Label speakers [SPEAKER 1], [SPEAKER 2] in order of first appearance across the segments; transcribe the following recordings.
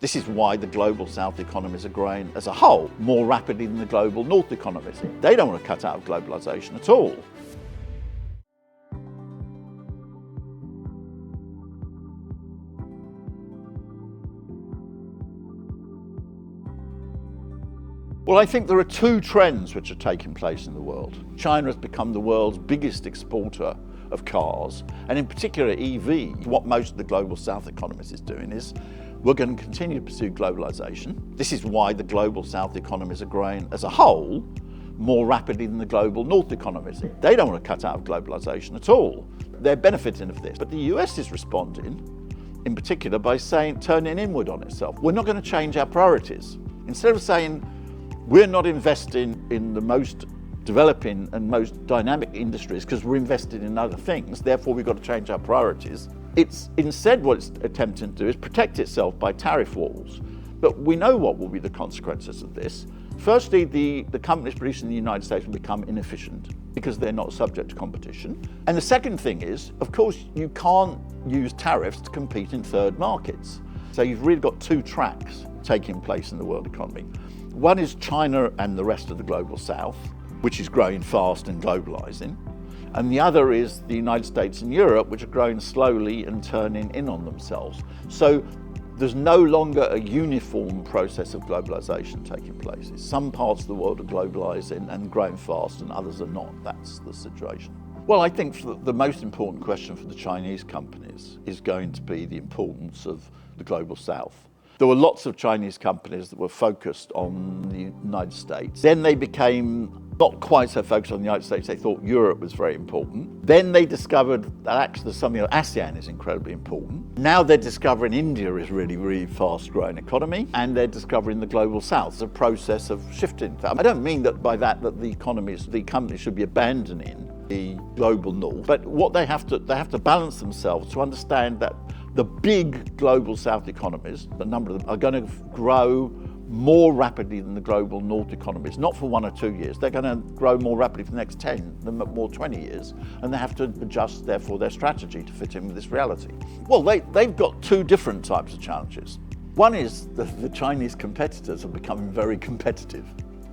[SPEAKER 1] This is why the global South economies are growing as a whole more rapidly than the global North economies. They don't want to cut out of globalization at all. Well, I think there are two trends which are taking place in the world. China has become the world's biggest exporter of cars, and in particular EV. What most of the global South economies is doing is we're going to continue to pursue globalization. This is why the global South economies are growing as a whole more rapidly than the global North economies. They don't want to cut out of globalization at all. They're benefiting of this. But the US is responding, in particular, by turning inward on itself. We're not going to change our priorities. Instead of saying we're not investing in the most developing and most dynamic industries because we're invested in other things, therefore we've got to change our priorities. It's instead what it's attempting to do is protect itself by tariff walls. But we know what will be the consequences of this. Firstly, the companies producing in the United States will become inefficient because they're not subject to competition. And the second thing is, of course, you can't use tariffs to compete in third markets. So you've really got two tracks taking place in the world economy. One is China and the rest of the global South, which is growing fast and globalizing. And the other is the United States and Europe, which are growing slowly and turning in on themselves. So there's no longer a uniform process of globalization taking place. Some parts of the world are globalizing and growing fast and others are not. That's the situation. Well, I think the most important question for the Chinese companies is going to be the importance of the global South. There were lots of Chinese companies that were focused on the United States. Then they became not quite so focused on the United States. They thought Europe was very important. Then they discovered that actually there's something like ASEAN is incredibly important. Now they're discovering India is really, really fast growing economy, and they're discovering the global South. It's a process of shifting. I don't mean that by that the companies should be abandoning the global North, but what they have to balance themselves to understand that the big global South economies, the number of them, are going to grow more rapidly than the global North economies, not for 1 or 2 years. They're going to grow more rapidly for the next 10, more 20 years, and they have to adjust, therefore, their strategy to fit in with this reality. Well, they've got two different types of challenges. One is the Chinese competitors are becoming very competitive.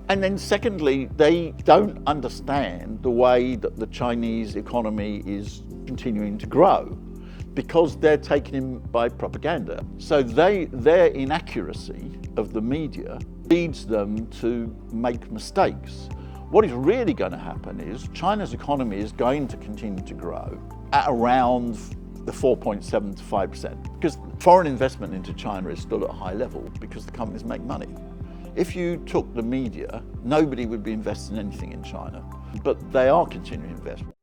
[SPEAKER 1] And then secondly, they don't understand the way that the Chinese economy is continuing to grow, because they're taken in by propaganda. So their inaccuracy of the media leads them to make mistakes. What is really going to happen is China's economy is going to continue to grow at around the 4.7 to 5%, because foreign investment into China is still at a high level because the companies make money. If you took the media, nobody would be investing anything in China, but they are continuing investment.